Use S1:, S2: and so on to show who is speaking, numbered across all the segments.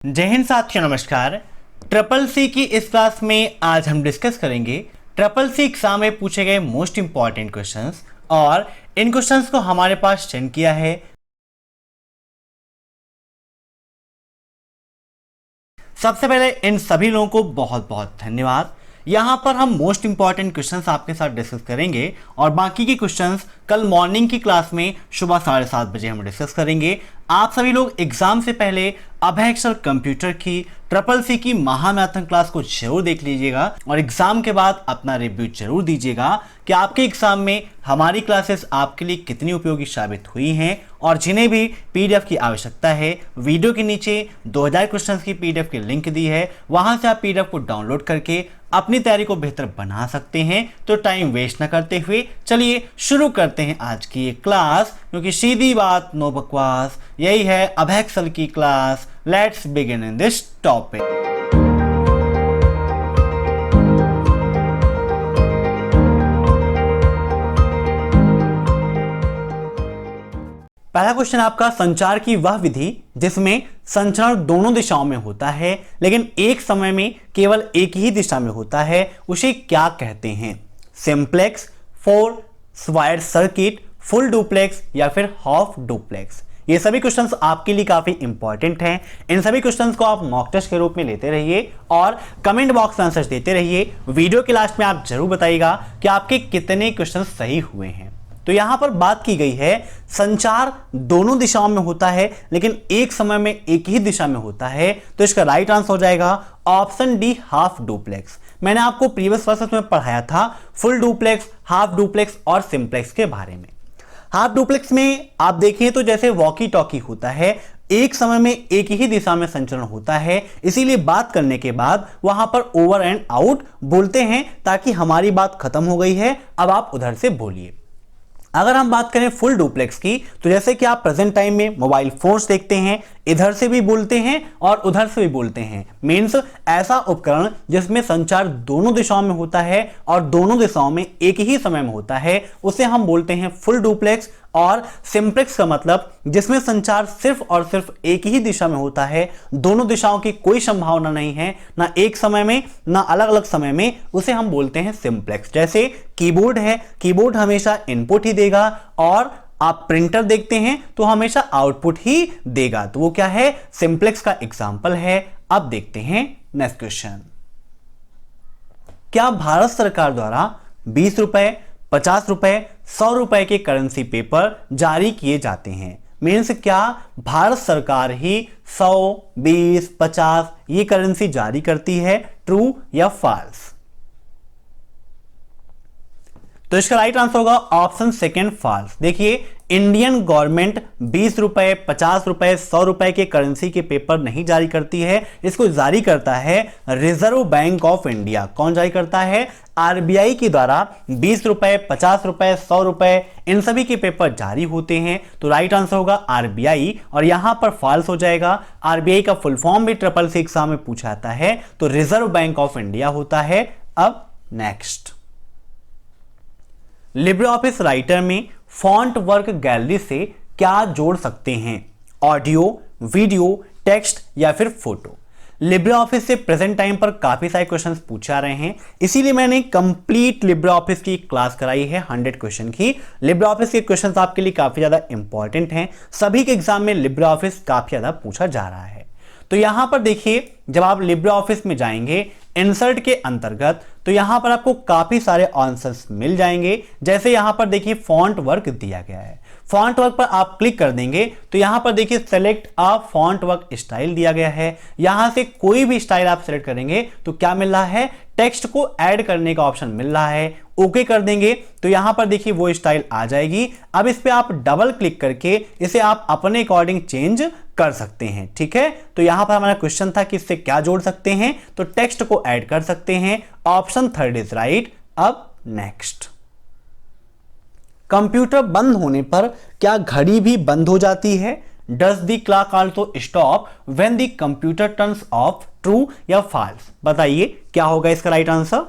S1: जय हिंद साथियों, नमस्कार। ट्रिपल सी की इस क्लास में आज हम डिस्कस करेंगे ट्रिपल सी एग्जाम में पूछे गए मोस्ट इंपॉर्टेंट क्वेश्चंस, और इन क्वेश्चंस को हमारे पास सेंड किया है। सबसे पहले इन सभी लोगों को बहुत बहुत धन्यवाद। यहां पर हम मोस्ट इंपॉर्टेंट क्वेश्चंस आपके साथ डिस्कस करेंगे और बाकी के क्वेश्चंस कल मॉर्निंग की क्लास में सुबह 7:30 बजे हम डिस्कस करेंगे। आप सभी लोग एग्जाम से पहले अभय एक्सेल कंप्यूटर की ट्रिपल सी की महामैराथन क्लास को जरूर देख लीजिएगा और एग्जाम के बाद अपना रिव्यू जरूर दीजिएगा कि आपके एग्जाम में हमारी क्लासेस आपके लिए कितनी उपयोगी साबित हुई हैं। और जिन्हें भी पीडीएफ की आवश्यकता है, वीडियो के नीचे 2000 क्वेश्चंस की पीडीएफ की लिंक दी है, वहां से आप पीडीएफ को डाउनलोड करके अपनी तैयारी को बेहतर बना सकते हैं। तो टाइम वेस्ट ना करते हुए चलिए शुरू करते हैं आज की ये क्लास, क्योंकि सीधी बात नो बकवास, यही है अभय एक्सेल की class. Let's begin in this topic. पहला क्वेश्चन आपका, संचार की वह विधि जिसमें संचरण दोनों दिशाओं में होता है लेकिन एक समय में केवल एक ही दिशा में होता है, उसे क्या कहते हैं? Simplex, 4 wired circuit, full duplex या फिर हाफ डुप्लेक्स? ये सभी क्वेश्चंस आपके लिए काफी इंपॉर्टेंट हैं। इन सभी क्वेश्चंस को आप मॉक टेस्ट के रूप में लेते रहिए और कमेंट बॉक्स में आंसर्स देते रहिए। वीडियो के लास्ट में आप जरूर बताइएगा कि आपके कितने क्वेश्चंस सही हुए हैं। तो यहां पर बात की गई है संचार दोनों दिशाओं में होता है लेकिन एक समय में एक ही दिशा में होता है, तो इसका राइट आंसर हो जाएगा ऑप्शन डी, हाफ डुप्लेक्स। मैंने आपको प्रीवियस क्लासेस में पढ़ाया था फुल डुप्लेक्स, हाफ डुप्लेक्स और सिंप्लेक्स के बारे में। हाफ डुप्लेक्स में आप देखें तो जैसे वॉकी टॉकी होता है, एक समय में एक ही दिशा में संचरण होता है, इसीलिए बात करने के बाद वहां पर ओवर एंड आउट बोलते हैं ताकि हमारी बात खत्म हो गई है, अब आप उधर से बोलिए। अगर हम बात करें फुल डुप्लेक्स की, तो जैसे कि आप प्रेजेंट टाइम में मोबाइल फोन्स देखते हैं, इधर से भी बोलते हैं और उधर से भी बोलते हैं। मींस ऐसा उपकरण जिसमें संचार दोनों दिशाओं में होता है और दोनों दिशाओं में एक ही समय में होता है, उसे हम बोलते हैं फुल डुप्लेक्स। और सिंप्लेक्स का मतलब जिसमें संचार सिर्फ और सिर्फ एक ही दिशा में होता है, दोनों दिशाओं की कोई संभावना नहीं है, ना एक समय में ना अलग अलग समय में, उसे हम बोलते हैं सिंप्लेक्स। जैसे कीबोर्ड है, कीबोर्ड हमेशा इनपुट ही देगा और आप प्रिंटर देखते हैं तो हमेशा आउटपुट ही देगा, तो वो क्या है? सिंप्लेक्स का एग्जाम्पल है। अब देखते हैं नेक्स्ट क्वेश्चन। क्या भारत सरकार द्वारा 20 रुपए, 50 रुपए, 100 रुपए के करेंसी पेपर जारी किए जाते हैं? मीन्स क्या भारत सरकार ही 100, 20, 50 ये करेंसी जारी करती है? ट्रू या फॉल्स? तो इसका राइट आंसर होगा ऑप्शन सेकेंड, फॉल्स। देखिए, इंडियन गवर्नमेंट 20 रुपए, 50 रुपए, 100 रुपए के करेंसी के पेपर नहीं जारी करती है, इसको जारी करता है रिजर्व बैंक ऑफ इंडिया। कौन जारी करता है? आरबीआई के द्वारा 20 रुपए, 50 रुपए, 100 रुपए इन सभी के पेपर जारी होते हैं, तो राइट आंसर होगा आरबीआई। और यहां पर फॉल्स हो जाएगा। आरबीआई का फुल फॉर्म भी ट्रिपल सी एग्जाम में पूछा जाता है, तो रिजर्व बैंक ऑफ इंडिया होता है। अब नेक्स्ट, लिब्रे ऑफिस राइटर में फॉन्ट वर्क गैलरी से क्या जोड़ सकते हैं? ऑडियो, वीडियो, टेक्स्ट या फिर फोटो? लिब्रे ऑफिस से प्रेजेंट टाइम पर काफी सारे क्वेश्चंस पूछे आ रहे हैं, इसीलिए मैंने कंप्लीट लिब्रे ऑफिस की क्लास कराई है 100 क्वेश्चन की। लिब्रे ऑफिस के क्वेश्चंस आपके लिए काफी ज्यादा इंपॉर्टेंट हैं, सभी के एग्जाम में लिब्रे ऑफिस काफी ज्यादा पूछा जा रहा है। तो यहां पर देखिए, जब आप लिब्रे ऑफिस में जाएंगे इंसर्ट के अंतर्गत, तो यहां पर आपको काफी सारे आंसर्स मिल जाएंगे। जैसे यहां पर देखिए फॉन्ट वर्क दिया गया है, फॉन्ट वर्क पर आप क्लिक कर देंगे तो यहां पर देखिए select a font work style दिया गया है। यहां से कोई भी स्टाइल आप सेलेक्ट करेंगे तो क्या मिल रहा है? टेक्स्ट को ऐड करने का ऑप्शन मिल रहा है। ओके कर देंगे तो यहां पर देखिए वो स्टाइल आ जाएगी। अब इस पे आप डबल क्लिक करके इसे आप अपने अकॉर्डिंग चेंज कर सकते हैं, ठीक है। तो यहां पर हमारा क्वेश्चन था कि इससे क्या जोड़ सकते हैं, तो टेक्स्ट को ऐड कर सकते हैं। Option third is right. अब नेक्स्ट, कंप्यूटर बंद होने पर क्या घड़ी भी बंद हो जाती है? Does the clock also stop when the computer turns of? True या फॉल्स? बताइए क्या होगा इसका राइट आंसर।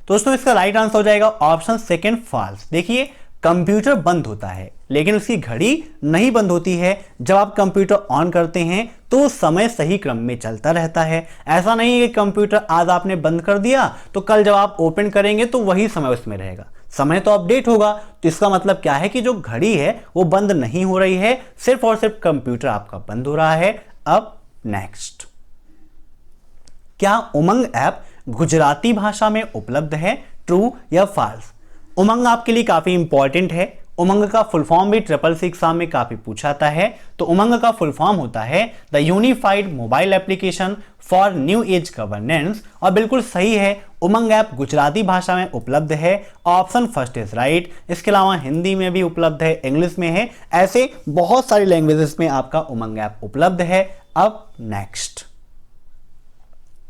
S1: दोस्तों इसका राइट आंसर हो जाएगा ऑप्शन सेकेंड, फॉल्स। देखिए कंप्यूटर बंद होता है लेकिन उसकी घड़ी नहीं बंद होती है। जब आप कंप्यूटर ऑन करते हैं तो समय सही क्रम में चलता रहता है। ऐसा नहीं है कि कंप्यूटर आज आपने बंद कर दिया तो कल जब आप ओपन करेंगे तो वही समय उसमें रहेगा। समय तो अपडेट होगा। तो इसका मतलब क्या है कि जो घड़ी है वो बंद नहीं हो रही है, सिर्फ और सिर्फ कंप्यूटर आपका बंद हो रहा है। अब नेक्स्ट, क्या उमंग ऐप गुजराती भाषा में उपलब्ध है? ट्रू या फॉल्स? उमंग आपके लिए काफी इंपॉर्टेंट है। उमंग का फुल फॉर्म भी SSC एग्जाम में काफी पूछा जाता है। तो उमंग का फुल फॉर्म होता है the unified mobile application for new age governance. और बिल्कुल सही है, उमंग ऐप गुजराती भाषा में उपलब्ध है। Option first is right. इसके अलावा हिंदी में भी उपलब्ध है, इंग्लिश में है, ऐसे बहुत सारी लैंग्वेजेस में आपका उमंग ऐप उपलब्ध है। अब नेक्स्ट,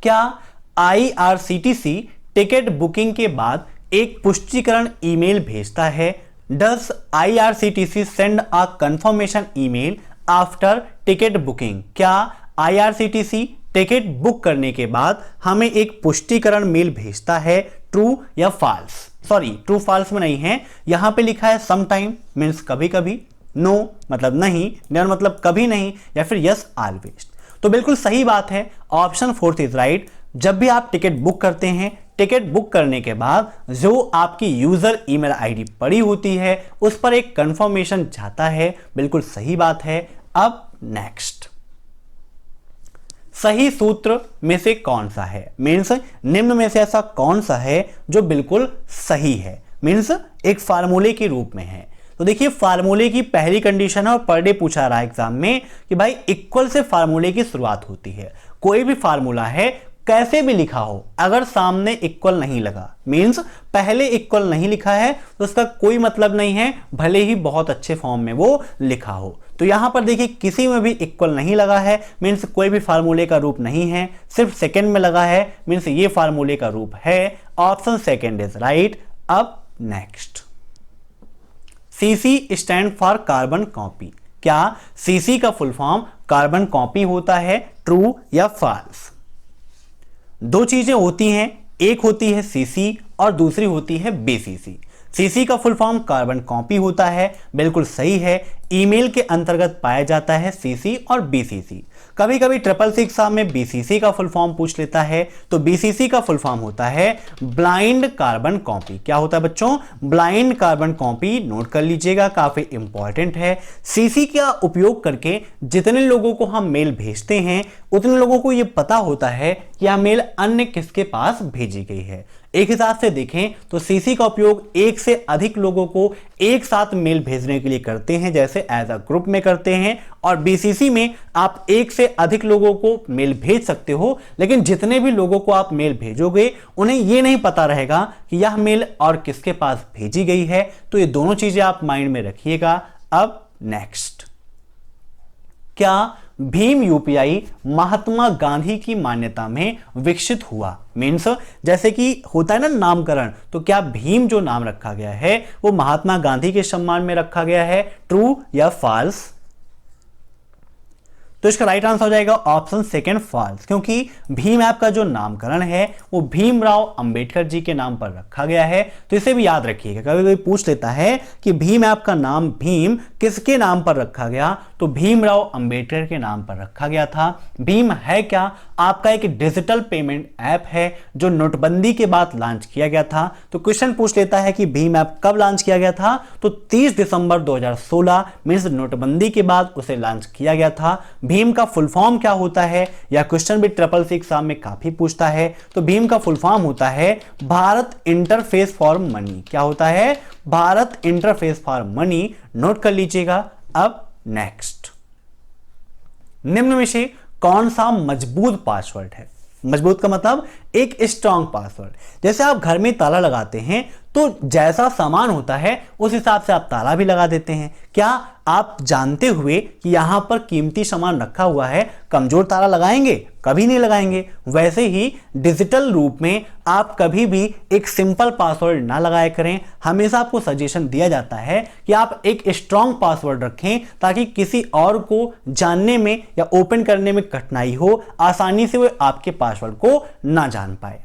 S1: क्या IRCTC टिकट बुकिंग के बाद एक पुष्टिकरण ईमेल भेजता है? Does IRCTC send a confirmation email after ticket booking? क्या IRCTC टिकट बुक करने के बाद हमें एक पुष्टिकरण मेल भेजता है? ट्रू या फॉल्स? सॉरी, ट्रू फॉल्स में नहीं है, यहां पे लिखा है समटाइम मीन्स कभी कभी, नो मतलब नहीं, नेवर मतलब कभी नहीं, या फिर यस ऑलवेज। तो बिल्कुल सही बात है, ऑप्शन फोर्थ इज राइट। जब भी आप टिकट बुक करते हैं, टिकट बुक करने के बाद जो आपकी यूजर ईमेल आईडी पड़ी होती है उस पर एक कंफर्मेशन जाता है। बिल्कुल सही बात है। अब नेक्स्ट, सही सूत्र में से कौन सा है? मीन्स निम्न में से ऐसा कौन सा है जो बिल्कुल सही है? मीन्स एक फार्मूले के रूप में है। तो देखिए, फार्मूले की पहली कंडीशन है और पर डे पूछा रहा है एग्जाम में कि भाई इक्वल से फार्मूले की शुरुआत होती है। कोई भी फार्मूला है, कैसे भी लिखा हो, अगर सामने इक्वल नहीं लगा, मींस पहले इक्वल नहीं लिखा है, तो उसका कोई मतलब नहीं है, भले ही बहुत अच्छे फॉर्म में वो लिखा हो। तो यहां पर देखिए किसी में भी इक्वल नहीं लगा है, मींस कोई भी फार्मूले का रूप नहीं है, सिर्फ सेकंड में लगा है, मींस ये फार्मूले का रूप है। Option second is right. अब next, CC stand for carbon copy. क्या CC का फुल फॉर्म कार्बन कॉपी होता है? ट्रू या फॉल्स? दो चीजें होती हैं, एक होती है CC और दूसरी होती है BCC। CC का फुल फॉर्म कार्बन कॉपी होता है, बिल्कुल सही है। ईमेल के अंतर्गत पाया जाता है CC और BCC। कभी कभी SSC एग्जाम में BCC का फुल फॉर्म पूछ लेता है, तो BCC का फुल फॉर्म होता है ब्लाइंड कार्बन कॉपी। क्या होता है बच्चों? Blind carbon copy. नोट कर लीजिएगा, काफी इंपॉर्टेंट है। CC का उपयोग करके जितने लोगों को हम मेल भेजते हैं उतने लोगों को यह पता होता है कि यह मेल अन्य किसके पास भेजी गई है। एक हिसाब से देखें तो CC का उपयोग एक से अधिक लोगों को एक साथ मेल भेजने के लिए करते हैं, जैसे एज अ ग्रुप में करते हैं, और BCC में आप एक से अधिक लोगों को मेल भेज सकते हो, लेकिन जितने भी लोगों को आप मेल भेजोगे उन्हें यह नहीं पता रहेगा कि यह मेल और किसके पास भेजी गई है। तो ये दोनों चीजें आप माइंड में रखिएगा। अब नेक्स्ट, क्या भीम UPI महात्मा गांधी की मान्यता में विकसित हुआ? मीन्स जैसे कि होता है ना नामकरण, तो क्या भीम जो नाम रखा गया है वो महात्मा गांधी के सम्मान में रखा गया है? ट्रू या फॉल्स? तो इसका राइट आंसर हो जाएगा ऑप्शन सेकंड फॉल्स, क्योंकि भीम ऐप का जो नामकरण है वो भीमराव अंबेडकर जी के नाम पर रखा गया है। तो इसे भी याद रखिएगा, कभी कभी पूछ लेता है कि भीम ऐप का नाम भीम किसके नाम पर रखा गया, तो भीमराव अंबेडकर के नाम पर रखा गया था। भीम है क्या? आपका एक डिजिटल पेमेंट ऐप है जो नोटबंदी के बाद लॉन्च किया गया था। तो क्वेश्चन पूछ लेता है कि भीम ऐप कब लॉन्च किया गया था, तो 30 दिसंबर 2016 मींस नोटबंदी के बाद उसे लॉन्च किया गया था। भीम का फुल फॉर्म क्या होता है? यह क्वेश्चन भी SSC एग्जाम में काफी पूछता है। तो भीम का फुल फॉर्म होता है भारत इंटरफेस फॉर मनी। क्या होता है? Bharat interface for money. Note कर लीजिएगा। अब नेक्स्ट, निम्न में से कौन सा मजबूत पासवर्ड है? मजबूत का मतलब एक स्ट्रॉन्ग पासवर्ड। जैसे आप घर में ताला लगाते हैं तो जैसा सामान होता है उस हिसाब से आप ताला भी लगा देते हैं। क्या आप जानते हुए कि यहां पर कीमती सामान रखा हुआ है कमजोर ताला लगाएंगे? कभी नहीं लगाएंगे। वैसे ही डिजिटल रूप में आप कभी भी एक सिंपल पासवर्ड ना लगाया करें। हमेशा आपको सजेशन दिया जाता है कि आप एक स्ट्रॉन्ग पासवर्ड रखें ताकि किसी और को जानने में या ओपन करने में कठिनाई हो, आसानी से वो आपके पासवर्ड को ना जान पाए।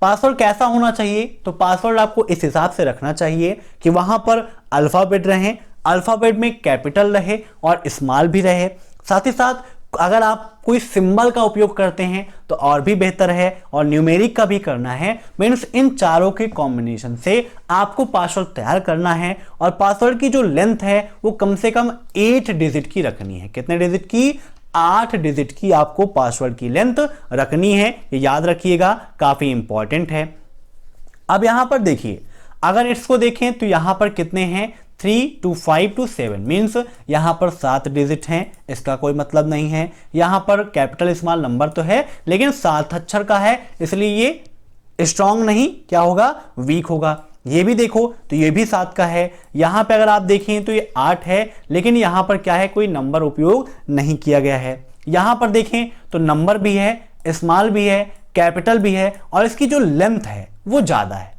S1: पासवर्ड कैसा होना चाहिए? तो पासवर्ड आपको इस हिसाब से रखना चाहिए कि वहां पर अल्फाबेट रहें, अल्फाबेट में कैपिटल रहे और स्मॉल भी रहे। साथ ही साथ अगर आप कोई सिंबल का उपयोग करते हैं तो और भी बेहतर है, और न्यूमेरिक का भी करना है। मीन्स इन चारों के कॉम्बिनेशन से आपको पासवर्ड तैयार करना है, और पासवर्ड की जो लेंथ है वो कम से कम 8 डिजिट की रखनी है। कितने डिजिट की? 8 डिजिट की आपको पासवर्ड की लेंथ रखनी है। ये याद रखिएगा, काफी इंपॉर्टेंट है। अब यहां पर देखिए, अगर इसको देखें तो यहां पर कितने हैं? 3 to 5 to 7 मीन्स यहां पर 7 डिजिट हैं, इसका कोई मतलब नहीं है। यहां पर कैपिटल स्मॉल नंबर तो है लेकिन 7 अक्षर का है, इसलिए ये स्ट्रॉन्ग नहीं, क्या होगा? वीक होगा। ये भी देखो तो ये भी 7 का है। यहां पे अगर आप देखें तो ये 8 है, लेकिन यहां पर क्या है? कोई नंबर उपयोग नहीं किया गया है। यहां पर देखें तो नंबर भी है, स्मॉल भी है, कैपिटल भी है, और इसकी जो लेंथ है वो ज्यादा है।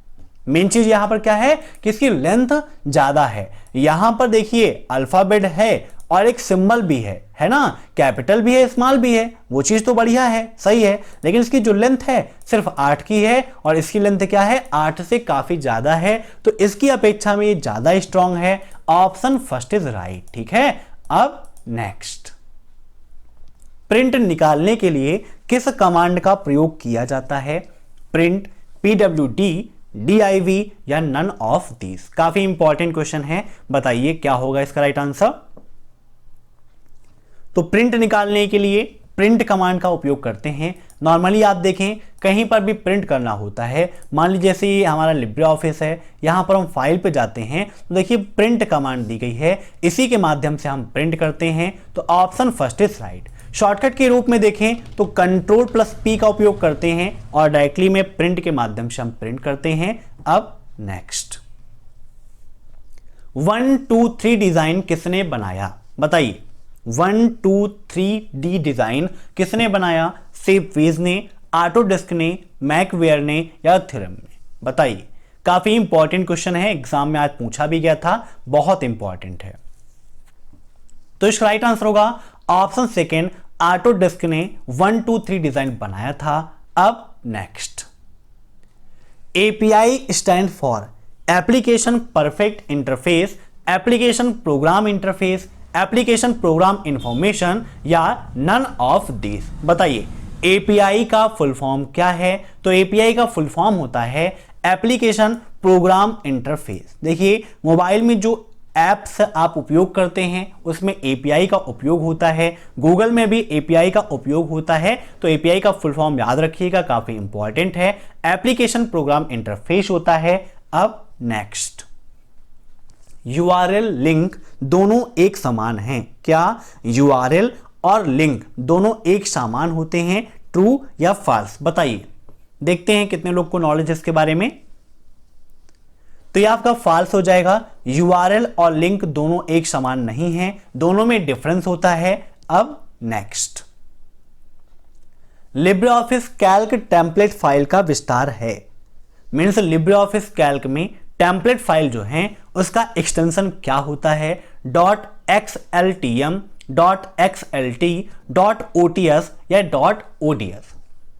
S1: मेन चीज यहां पर क्या है कि इसकी लेंथ ज्यादा है। यहां पर देखिए अल्फाबेट है और एक सिंबल भी है ना? कैपिटल भी है, स्मॉल भी है, वो चीज तो बढ़िया है, सही है। लेकिन इसकी जो लेंथ है सिर्फ 8 की है, और इसकी लेंथ क्या है? 8 से काफी ज्यादा है, तो इसकी अपेक्षा में ये ज्यादा स्ट्रांग है। Option first is right. ठीक है, अब नेक्स्ट, प्रिंट निकालने के लिए किस कमांड का प्रयोग किया जाता है? प्रिंट, PWD, DIV या नन ऑफ दीज? काफी इंपॉर्टेंट क्वेश्चन है, बताइए क्या होगा इसका राइट आंसर। तो प्रिंट निकालने के लिए प्रिंट कमांड का उपयोग करते हैं। नॉर्मली आप देखें कहीं पर भी प्रिंट करना होता है, मान लीजिए जैसे ये हमारा लिब्रे ऑफिस है, यहां पर हम फाइल पे जाते हैं तो देखिए प्रिंट कमांड दी गई है, इसी के माध्यम से हम प्रिंट करते हैं। तो option first is right. Shortcut के रूप में देखें तो Ctrl+P का उपयोग करते हैं और डायरेक्टली में प्रिंट के माध्यम से हम प्रिंट करते हैं। अब नेक्स्ट, 1 2 3 डिजाइन किसने बनाया? बताइए, 1 2 3D डिजाइन किसने बनाया? शेपवेज ने, ऑटोडेस्क ने, मैकवेयर ने या थ्योरम ने? बताइए, काफी इंपॉर्टेंट क्वेश्चन है, एग्जाम में आज पूछा भी गया था, बहुत इंपॉर्टेंट है। तो इसका राइट आंसर होगा ऑप्शन सेकेंड, ऑटोडेस्क ने 1 2 3 डिजाइन बनाया था। अब next, API stand for application perfect interface, application program interface, application program information या नन ऑफ दिस? बताइए, API का फुल फॉर्म क्या है? तो API का फुल फॉर्म होता है एप्लीकेशन प्रोग्राम इंटरफेस। देखिए मोबाइल में जो ऐप्स आप उपयोग करते हैं उसमें API का उपयोग होता है, गूगल में भी API का उपयोग होता है। तो API का फुल फॉर्म याद रखिएगा, काफी इंपॉर्टेंट है, एप्लीकेशन प्रोग्राम इंटरफेस होता है। अब नेक्स्ट, URL लिंक दोनों एक समान हैं क्या? URL और लिंक दोनों एक समान होते हैं, ट्रू या फॉल्स? बताइए, देखते हैं कितने लोग को नॉलेज है इसके बारे में। तो ये आपका फॉल्स हो जाएगा। URL और लिंक दोनों एक समान नहीं हैं, दोनों में डिफरेंस होता है। अब next, Libre office Calc template file का विस्तार है। मीन्स लिब्रे ऑफिस कैल्क में टेम्पलेट फाइल जो है उसका एक्सटेंशन क्या होता है? .xltm, .xlt, .ots या .ods?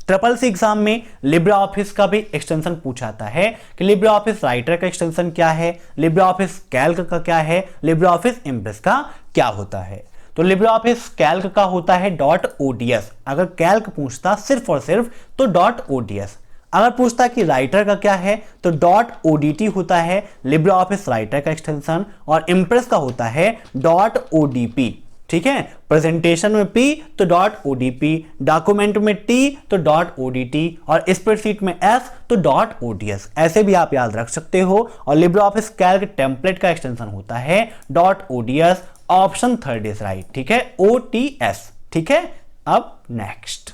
S1: ट्रिपल सी एग्जाम में लिब्रे ऑफिस का भी एक्सटेंशन पूछा जाता है कि लिब्रे ऑफिस राइटर का एक्सटेंशन क्या है, लिब्रे ऑफिस कैल्क का क्या है, लिब्रे ऑफिस इम्प्रेस का क्या होता है। तो लिब्रे ऑफिस कैल्क का होता है .ods। अगर कैल्क पूछता सिर्फ और सिर्फ तो .ods। अगर पूछता कि राइटर का क्या है तो .odt होता है लिब्रे ऑफिस राइटर का एक्सटेंशन, और इम्प्रेस का होता है .odp। ठीक है, प्रेजेंटेशन में P तो .odp, डॉक्यूमेंट में T तो .odt, और स्प्रेडशीट में S तो .ods। ऐसे भी आप याद रख सकते हो। और लिब्रे ऑफिस कैल्क टेम्पलेट का एक्सटेंशन होता है .ods। Option third is right. ठीक है, OTS। ठीक है, अब नेक्स्ट,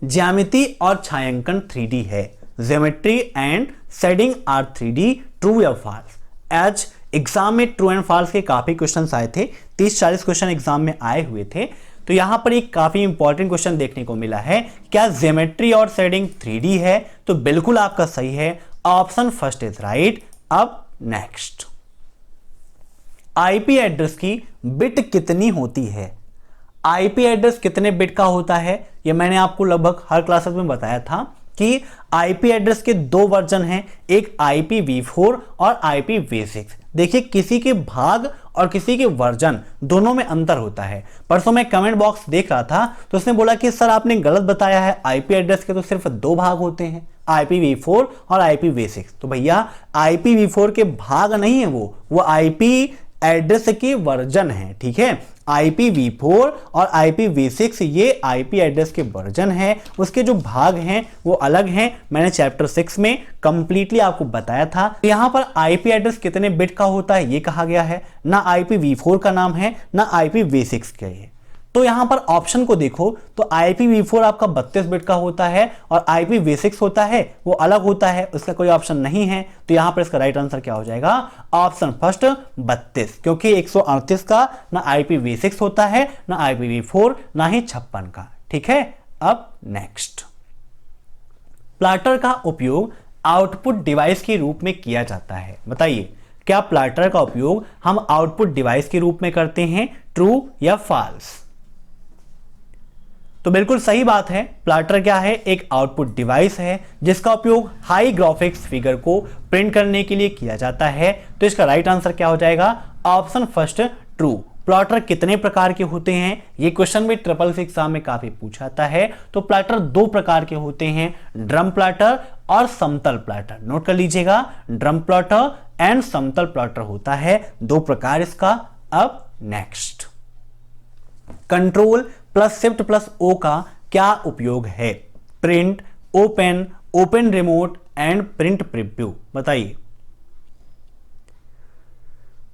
S1: ज्यामिति और छायांकन 3D है, geometry and shading are 3D, true या फॉल्स? एज एग्जाम में ट्रू एंड फॉल्स के काफी क्वेश्चंस आए थे, 30-40 क्वेश्चन एग्जाम में आए हुए थे। तो यहां पर एक काफी इंपॉर्टेंट क्वेश्चन देखने को मिला है, क्या ज्योमेट्री और शेडिंग 3D है? तो बिल्कुल आपका सही है, ऑप्शन फर्स्ट इज राइट। अब नेक्स्ट, IP एड्रेस की बिट कितनी होती है? IP एड्रेस कितने बिट का होता है? ये मैंने आपको लगभग हर क्लासेस में बताया था कि आईपी एड्रेस के दो वर्जन हैं, एक IPv4 और IPv6। देखिए किसी के भाग और किसी के वर्जन दोनों में अंतर होता है। परसों मैं कमेंट बॉक्स देख रहा था तो उसने बोला कि सर आपने गलत बताया है, आईपी एड्रेस के तो सिर्फ दो भाग होते हैं, IPv4 और IPv6। तो भैया IPv4 के भाग नहीं है, वो आईपी एड्रेस के वर्जन है, ठीक है। IPv4 और IPv6 ये आईपी एड्रेस के वर्जन है, उसके जो भाग हैं वो अलग हैं। मैंने चैप्टर 6 में कंप्लीटली आपको बताया था। यहां पर आईपी एड्रेस कितने बिट का होता है ये कहा गया है, ना IPv4 का नाम है ना IPv6 का है। तो यहां पर ऑप्शन को देखो तो IPv4 आपका 32 बिट का होता है और IPv6 होता है वो अलग होता है, उसका कोई ऑप्शन नहीं है। तो यहां पर इसका राइट आंसर क्या हो जाएगा, ऑप्शन फर्स्ट 32, क्योंकि 138 का ना IPv6 होता है ना IPv4 ना ही 56 का, ठीक है। अब नेक्स्ट, प्लाटर का उपयोग आउटपुट डिवाइस के रूप में किया जाता है। बताइए क्या प्लाटर का उपयोग हम आउटपुट डिवाइस के रूप में करते हैं, ट्रू या फॉल्स? तो बिल्कुल सही बात है। प्लाटर क्या है, एक आउटपुट डिवाइस है जिसका उपयोग हाई ग्राफिक्स फिगर को प्रिंट करने के लिए किया जाता है। तो इसका राइट आंसर क्या हो जाएगा, ऑप्शन फर्स्ट ट्रू। प्लाटर कितने प्रकार के होते हैं, ये क्वेश्चन भी SSS एग्जाम में काफी पूछा जाता है। तो प्लाटर दो प्रकार के होते हैं, ड्रम प्लाटर और समतल प्लाटर। नोट कर लीजिएगा, ड्रम प्लाटर एंड समतल प्लाटर होता है, दो प्रकार इसका। अब next, control plus shift plus O का क्या उपयोग है, print, open, open remote and print preview. बताइए।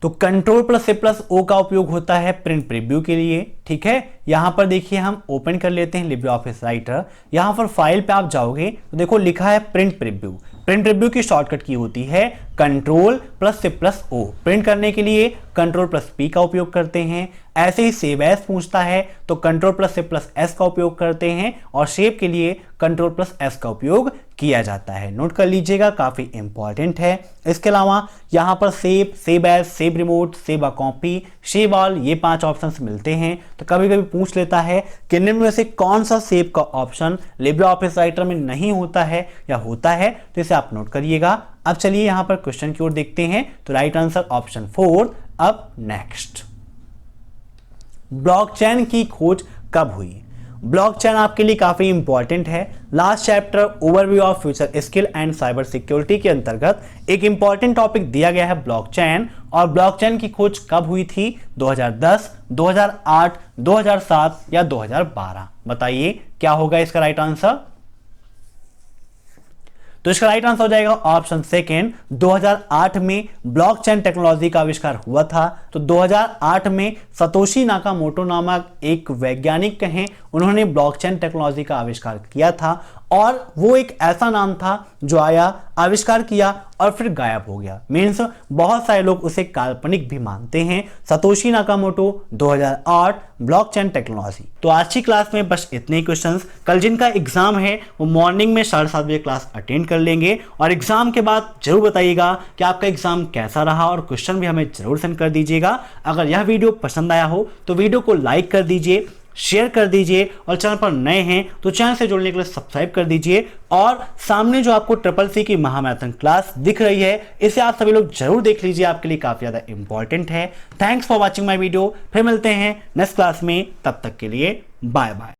S1: तो control plus shift plus O का उपयोग होता है प्रिंट प्रीव्यू के लिए, ठीक है। यहां पर देखिए हम ओपन कर लेते हैं लिब्रे ऑफिस राइटर। यहां पर फाइल पे आप जाओगे तो देखो लिखा है प्रिंट प्रीव्यू। प्रिंट प्रीव्यू की शॉर्टकट की होती है control plus shift plus O. Print करने के लिए कंट्रोल प्लस पी का उपयोग करते हैं। ऐसे ही सेव एज पूछता है तो control plus shift plus S का उपयोग करते हैं, और शेप के लिए कंट्रोल प्लस एस का उपयोग किया जाता है। नोट कर लीजिएगा, काफी इंपॉर्टेंट है। इसके अलावा यहां पर save, save as, save remote, save a copy, save all, ये 5 ऑप्शंस मिलते हैं। तो कभी कभी पूछ लेता है कि निम्न में से कौन सा सेव का ऑप्शन लिब्रे ऑफिस राइटर में नहीं होता है या होता है, तो इसे आप नोट करिएगा। अब चलिए यहां पर क्वेश्चन की ओर देखते हैं। तो राइट आंसर ऑप्शन 4। अब नेक्स्ट, ब्लॉकचेन की खोज कब हुई? ब्लॉकचेन आपके लिए काफी इंपॉर्टेंट है। Last chapter overview of future skill and cyber security के अंतर्गत एक इंपॉर्टेंट टॉपिक दिया गया है ब्लॉकचेन। और ब्लॉकचेन की खोज कब हुई थी, 2010, 2008, 2007 या 2012? बताइए क्या होगा इसका राइट आंसर। तो इसका राइट आंसर हो जाएगा ऑप्शन सेकेंड, 2008 में ब्लॉकचेन टेक्नोलॉजी का आविष्कार हुआ था। तो 2008 में सतोशी नाकामोटो नामक एक वैज्ञानिक हैं, उन्होंने ब्लॉकचेन टेक्नोलॉजी का आविष्कार किया था। और वो एक ऐसा नाम था जो आया, आविष्कार किया और फिर गायब हो गया। मीन्स बहुत सारे लोग उसे काल्पनिक भी मानते हैं। Satoshi Nakamoto, 2008, blockchain technology. तो आज की क्लास में बस इतने ही क्वेश्चंस। कल जिनका एग्जाम है वो मॉर्निंग में 7:30 बजे क्लास अटेंड कर लेंगे, और एग्जाम के बाद जरूर बताइएगा कि आपका एग्जाम कैसा रहा, और क्वेश्चन भी हमें जरूर सेंड कर दीजिएगा। अगर यह वीडियो पसंद आया हो तो वीडियो को लाइक कर दीजिए, शेयर कर दीजिए, और चैनल पर नए हैं तो चैनल से जुड़ने के लिए सब्सक्राइब कर दीजिए। और सामने जो आपको SSS की महामैराथन क्लास दिख रही है, इसे आप सभी लोग जरूर देख लीजिए, आपके लिए काफी ज्यादा इंपॉर्टेंट है। Thanks for watching my video. फिर मिलते हैं नेक्स्ट क्लास में, तब तक के लिए बाय बाय।